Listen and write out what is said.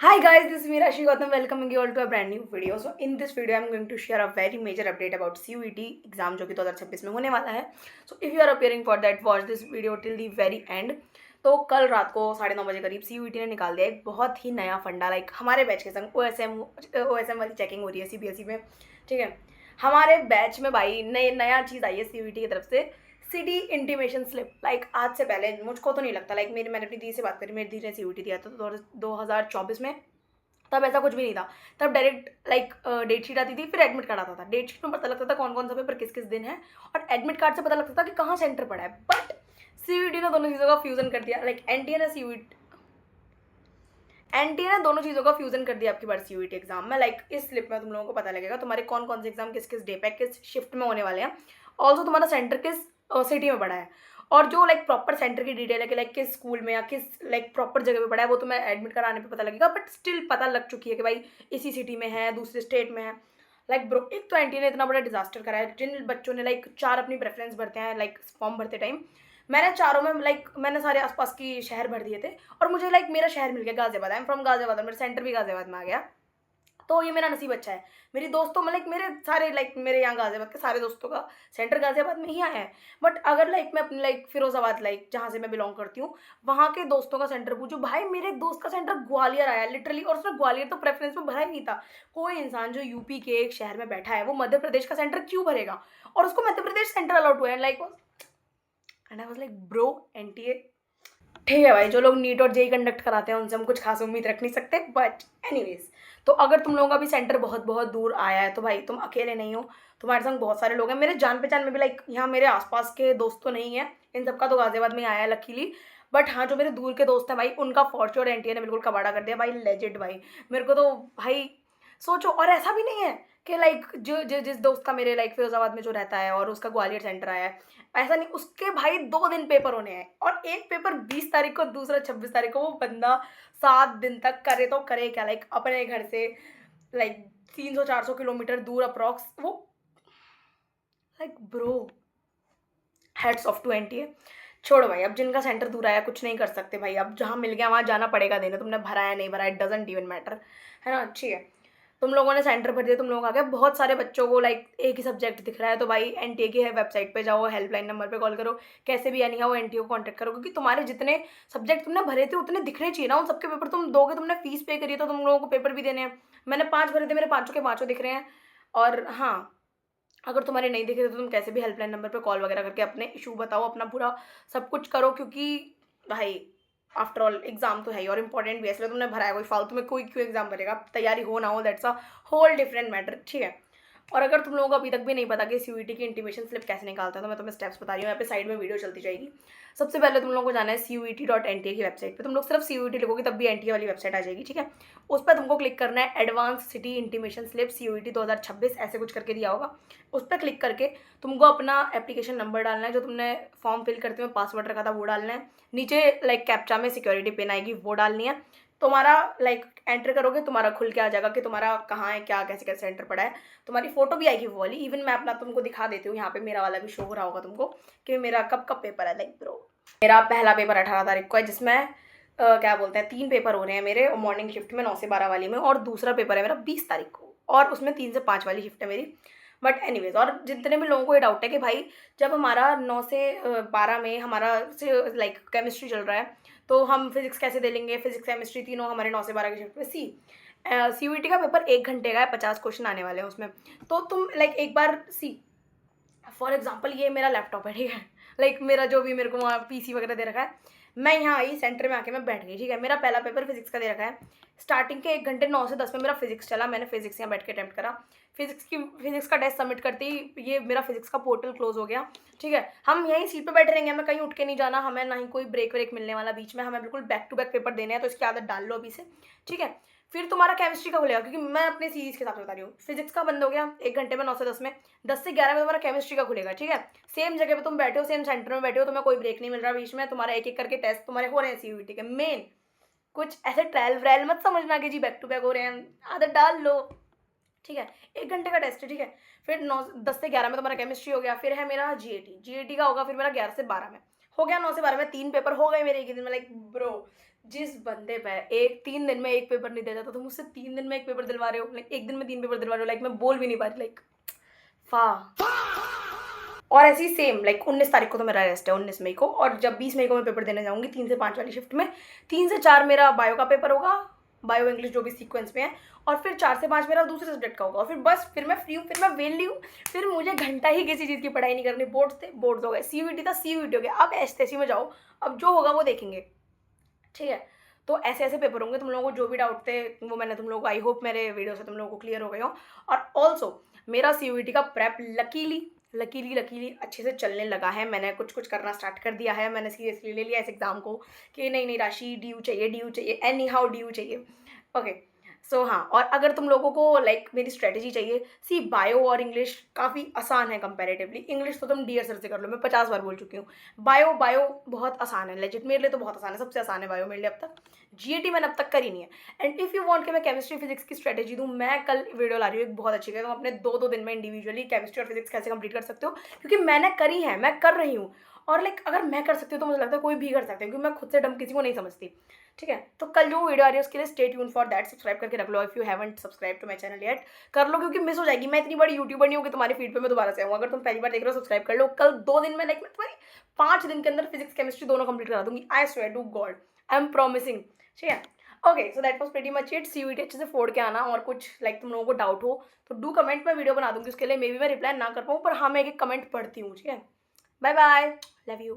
Hi guys, this is Meerashi Gautam welcoming you all to a brand new video. So in this video, I'm going to share a very major update about CUET exam जो कि 2026 में होने वाला है. So if you are appearing for that, watch this video till the very end. तो कल रात को 9:30 बजे करीब CUET ने निकाल दिया एक बहुत ही नया फंडा. लाइक हमारे बैच के संग OSM वाली चेकिंग हो रही है CBSE में. ठीक है, हमारे बैच में भाई नया चीज़ आई है CUET की तरफ से, सिटी इंटीमेशन स्लिप. लाइक आज से पहले मुझको तो नहीं लगता, लाइक मैंने अपनी दी से बात करी, मेरी दी ने CUET दिया था तो 2024 में. तब ऐसा कुछ भी नहीं था. तब डायरेक्ट लाइक डेट शीट आती थी, फिर एडमिट कार्ड आता था. डेट शीट में पता लगता था कौन कौन सा पेपर किस किस दिन है, और एडमिट कार्ड से पता लगता था कि कहाँ सेंटर पड़ा है. बट CUET ने दोनों चीज़ों का फ्यूजन कर दिया. लाइक एनटीए ने दोनों चीज़ों का फ्यूजन कर दिया आपकी बार CUET एग्जाम में. लाइक इस स्लिप में तुम लोगों को पता लगेगा तुम्हारे कौन कौन से एग्जाम किस किस डे पे किस शिफ्ट में होने वाले हैं. ऑल्सो तुम्हारा सेंटर किस सिटी में पड़ा है, और जो लाइक प्रॉपर सेंटर की डिटेल है कि लाइक किस स्कूल में या किस लाइक प्रॉपर जगह पे पड़ा है, वो तुम्हें एडमिट कराने पे पता लगेगा. बट स्टिल पता लग चुकी है कि भाई इसी सिटी में है, दूसरे स्टेट में है. लाइक ब्रो, एक तो एनटीए ने इतना बड़ा डिजास्टर करा है. जिन बच्चों ने लाइक 4 अपनी प्रेफरेंस भरते हैं लाइक फॉर्म भरते टाइम, मैंने चारों में लाइक मैंने सारे आसपास की शहर भर दिए थे, और मुझे लाइक मेरा शहर मिल गया Ghaziabad. I am from Ghaziabad, मेरा सेंटर भी गाजियाबाद में आ गया. तो ये मेरा नसीब अच्छा है. मेरी दोस्तों में लाइक मेरे सारे लाइक मेरे यहाँ गाजियाबाद के सारे दोस्तों का सेंटर गाजियाबाद में ही आया है. बट अगर लाइक मैं अपनी लाइक फिरोजाबाद लाइक जहाँ से मैं बिलोंग करती हूँ, वहाँ के दोस्तों का सेंटर पूछूँ, भाई मेरे एक दोस्त का सेंटर ग्वालियर आया लिटरली, और उसने ग्वालियर तो प्रेफरेंस में भरा ही नहीं था. कोई इंसान जो यूपी के एक शहर में बैठा है वो मध्य प्रदेश का सेंटर क्यों भरेगा, और उसको मध्य प्रदेश सेंटर अलॉट हुआ है. Like and I was like bro, NTA ठीक है भाई, जो लोग नीट और जेई कंडक्ट कराते हैं उनसे हम कुछ खास उम्मीद रख नहीं सकते. बट एनीवेज, तो अगर तुम लोगों का भी सेंटर बहुत बहुत दूर आया है तो भाई तुम अकेले नहीं हो, तुम्हारे संग बहुत सारे लोग हैं. मेरे जान पहचान में भी लाइक यहाँ मेरे आसपास के दोस्त तो नहीं है, इन सबका तो गाजियाबाद में आया है लकीली. बट हाँ, जो मेरे दूर के दोस्त हैं भाई, उनका फॉर्च्यून और एनटीए ने बिल्कुल कबाड़ा कर दिया भाई. लेजिट भाई, मेरे को तो भाई सोचो. और ऐसा भी नहीं है कि लाइक जो जिस दोस्त का मेरे लाइक फिरोजाबाद में जो रहता है और उसका ग्वालियर सेंटर आया है, ऐसा नहीं. उसके भाई 2 दिन पेपर होने हैं, और एक पेपर 20 तारीख को, दूसरा 26 तारीख को. वो बंदा 7 दिन तक करे तो करे क्या, लाइक अपने घर से लाइक 300-400 किलोमीटर दूर अप्रॉक्स वो. Like bro, hats off to NTA. छोड़ो भाई, अब जिनका सेंटर दूर आया कुछ नहीं कर सकते भाई. अब जहाँ मिल गया वहाँ जाना पड़ेगा देने. तुमने भरा है नहीं भरा, इट डजेंट इवन मैटर, है ना. अच्छी है, तुम लोगों ने सेंटर भर दिया, तुम लोग आ गए. बहुत सारे बच्चों को लाइक एक ही सब्जेक्ट दिख रहा है, तो भाई एनटीए की है वेबसाइट पे जाओ, हेल्पलाइन नंबर पे कॉल करो, कैसे भी यानी वो एनटीए को कांटेक्ट करो, क्योंकि तुम्हारे जितने सब्जेक्ट तुमने भरे थे उतने दिखने चाहिए ना. उन सबके पेपर तुम दोगे, तुमने फीस पे करी है तो तुम लोगों को पेपर भी देने हैं. मैंने 5 भरे थे, मेरे पाँचों के पाँचों दिख रहे हैं. और हाँ, अगर तुम्हारे नहीं दिखे तो तुम कैसे भी हेल्पलाइन नंबर पे कॉल वगैरह करके अपने इशू बताओ, अपना पूरा सब कुछ करो, क्योंकि भाई आफ्टर ऑल एग्जाम तो है ही और इंपॉर्टेंट भी है. इसलिए तुमने भरा है, कोई फालतू में कोई क्यों एग्जाम भरेगा. तैयारी हो ना हो, that's a whole different matter. ठीक है, और अगर तुम लोगों को अभी तक भी नहीं पता कि CUET की इंटीमेशन स्लिप कैसे निकालता है, तो मैं तुम्हें स्टेप्स बता रही हूँ. यहाँ पे साइड में वीडियो चलती जाएगी. सबसे पहले तुम लोगों को जाना है CUET.NTA की वेबसाइट पे. तुम लोग सिर्फ CUET लिखोगे तब भी एनटीए वाली वेबसाइट आ जाएगी. ठीक है, उस पर तुमको क्लिक करना है advance city intimation slip CUET 2026 ऐसे कुछ करके दिया होगा. उस पर क्लिक करके तुमको अपना एप्लीकेशन नंबर डालना है, जो तुमने फॉर्म फिल करते हुए पासवर्ड रखा था वो डालना है. नीचे लाइक कैप्चा में सिक्योरिटी पिन आएगी, वो डालनी है. तुम्हारा लाइक एंटर करोगे, तुम्हारा खुल के आ जाएगा कि तुम्हारा कहाँ है, क्या कैसे कैसे सेंटर पड़ा है. तुम्हारी फोटो भी आएगी वो वाली. इवन मैं अपना तुमको दिखा देती हूँ, यहाँ पे मेरा वाला भी शो हो रहा होगा तुमको कि मेरा कब कब पेपर है. लाइक ब्रो, मेरा पहला पेपर 18 तारीख को है, जिसमें क्या बोलते हैं 3 पेपर हो रहे हैं मेरे मॉर्निंग शिफ्ट में 9 से 12 वाली में, और दूसरा पेपर है मेरा 20 तारीख को, और उसमें 3 से 5 वाली शिफ्ट है मेरी. बट एनीवेज, और जितने भी लोगों को ये डाउट है कि भाई जब हमारा 9 से 12 में हमारा से लाइक केमिस्ट्री चल रहा है, तो हम फिजिक्स कैसे दे लेंगे. फिजिक्स केमिस्ट्री तीनों हमारे 9 से 12 की शिफ्ट में. CUET का पेपर 1 घंटे का है, 50 क्वेश्चन आने वाले हैं उसमें. तो तुम लाइक एक बार फॉर एग्जाम्पल ये मेरा लैपटॉप है, ठीक है. लाइक मेरा जो भी मेरे को वहाँ पीसी वगैरह दे रखा है, मैं यहाँ आई सेंटर में आके मैं बैठ गई. ठीक है, मेरा पहला पेपर फिजिक्स का दे रखा है. स्टार्टिंग के 1 घंटे 9 से 10 में मेरा फिजिक्स चला. मैंने फिजिक्स यहाँ बैठ के अटैम्प्ट करा. फिजिक्स का टेस्ट सबमिट करते ही ये मेरा फिजिक्स का पोर्टल क्लोज हो गया. ठीक है, हम यहीं सीट पे बैठे रहेंगे, हमें कहीं उठ के नहीं जाना, हमें ना ही कोई ब्रेक व्रेक मिलने वाला बीच में. हमें बिल्कुल बैक टू बैक पेपर देने हैं, तो इसकी आदत डाल लो अभी से. ठीक है, फिर तुम्हारा केमिस्ट्री का खुलेगा, क्योंकि मैं अपने सीरीज के हिसाब से बता रही हूँ. फिजिक्स का बंद हो गया 1 घंटे में 9 से 10 में. 10 से 11 में तुम्हारा केमिस्ट्री का खुलेगा. ठीक है, सेम जगह पे तुम बैठे हो, सेम सेंटर में बैठे हो, तुम्हें कोई ब्रेक नहीं मिल रहा बीच में. तुम्हारा एक एक करके टेस्ट तुम्हारे हो रहे हैं CUET के मेन. कुछ ऐसे ट्रायल व्रायल मत समझना कि जी बैक टू बैक हो रहे हैं, आदत डाल लो. ठीक है, 1 घंटे का टेस्ट है. ठीक है, फिर 10 से 11 में तुम्हारा केमिस्ट्री हो गया. फिर है मेरा GAT का होगा, फिर मेरा 11 से 12 में हो गया. 9 से 12 में 3 पेपर हो गए मेरे एक ही दिन में. लाइक ब्रो, जिस बंदे पे एक 3 दिन में 1 पेपर नहीं दे जाता, तुम मुझसे 3 दिन में 1 पेपर दिलवा रहे हो, लाइक 1 दिन में 3 पेपर दिलवा रहे हो, लाइक मैं बोल भी नहीं पा रही, लाइक वाह! और ऐसे ही सेम लाइक 19 तारीख को तो मेरा रेस्ट है, 19 मई को, और जब 20 मई को मैं पेपर देने जाऊँगी 3 से 5 वाली शिफ्ट में, 3 से 4 मेरा बायो का पेपर होगा, बायो इंग्लिश जो भी सीक्वेंस में है, और फिर 4 से 5 मेरा दूसरे सब्जेक्ट का होगा, और फिर बस फिर मैं फ्री हूँ, फिर मैं वेली हूँ, फिर मुझे घंटा ही किसी चीज़ की पढ़ाई नहीं करनी। बोर्ड्स थे, बोर्ड्स हो गए, सीयूईटी था, सीयूईटी हो गया, अब एसटीसी में जाओ, अब जो होगा वो देखेंगे, ठीक है? तो ऐसे-ऐसे पेपर होंगे, तुम लोगों को जो भी डाउट थे वो मैंने तुम लोगों को, आई होप मेरे वीडियो से तुम लोगों को क्लियर हो गए हों। और ऑल्सो मेरा सीयूईटी का प्रेप लकीली अच्छे से चलने लगा है। मैंने कुछ-कुछ करना स्टार्ट कर दिया है, मैंने सीरियसली ले लिया इस एग्ज़ाम को कि नहीं राशि डीयू चाहिए, एनी हाउ डीयू चाहिए। ओके, सो हाँ, और अगर तुम लोगों को लाइक मेरी स्ट्रैटेजी चाहिए, सी बायो और इंग्लिश काफ़ी आसान है कंपैरेटिवली। इंग्लिश तो तुम डियर सर से कर लो, मैं 50 बार बोल चुकी हूँ। बायो बायो बहुत आसान है, लेजिट मेरे लिए तो बहुत आसान है, सबसे आसान है बायो मेरे लिए अब तक। जीएटी मैंने अब तक करी नहीं है। एंड इफ़ यू वांट कि मैं केमिस्ट्री फिजिक्स की स्ट्रैटेजी दूँ, मैं कल वीडियो ला रही हूँ एक बहुत अच्छी, तुम अपने 2-2 दिन में इंडिविजुअली केमिस्ट्री और फिजिक्स कैसे कंप्लीट कर सकते हो, क्योंकि मैंने करी है, मैं कर रही हूँ। और लाइक अगर मैं कर सकती हूँ तो मुझे लगता है कोई भी कर सकता है, क्योंकि मैं खुद से डम किसी को नहीं समझती, ठीक है? तो कल जो वीडियो आ रही है उसके लिए stay tune for that, subscribe करके रख लो if you haven't subscribe to my channel yet, कर लो, क्योंकि मिस हो जाएगी। मैं इतनी बड़ी यूट्यूबर नहीं हूँ कि तुम्हारे फीड पे मैं दोबारा से आऊँ। अगर तुम पहली बार देख रहे हो सब्सक्राइब कर लो, कल 2 दिन में लाइक मैं तुम्हारी 5 दिन के अंदर फिजिक्स केमिस्ट्री दोनों कंप्लीट करा दूंगी, I swear to God, I am promising, ठीक है? Okay, so that was pretty much it. CUET अच्छे से फोड़ के आना, और कुछ लाइक तुम लोगों को डाउट हो तो डू कमेंट, मैं वीडियो बना दूंगी उसके लिए, मे बी मैं रिप्लाई ना कर पाऊँ, पर हाँ मैं एक कमेंट पढ़ती हूँ, ठीक है? Bye bye, love you.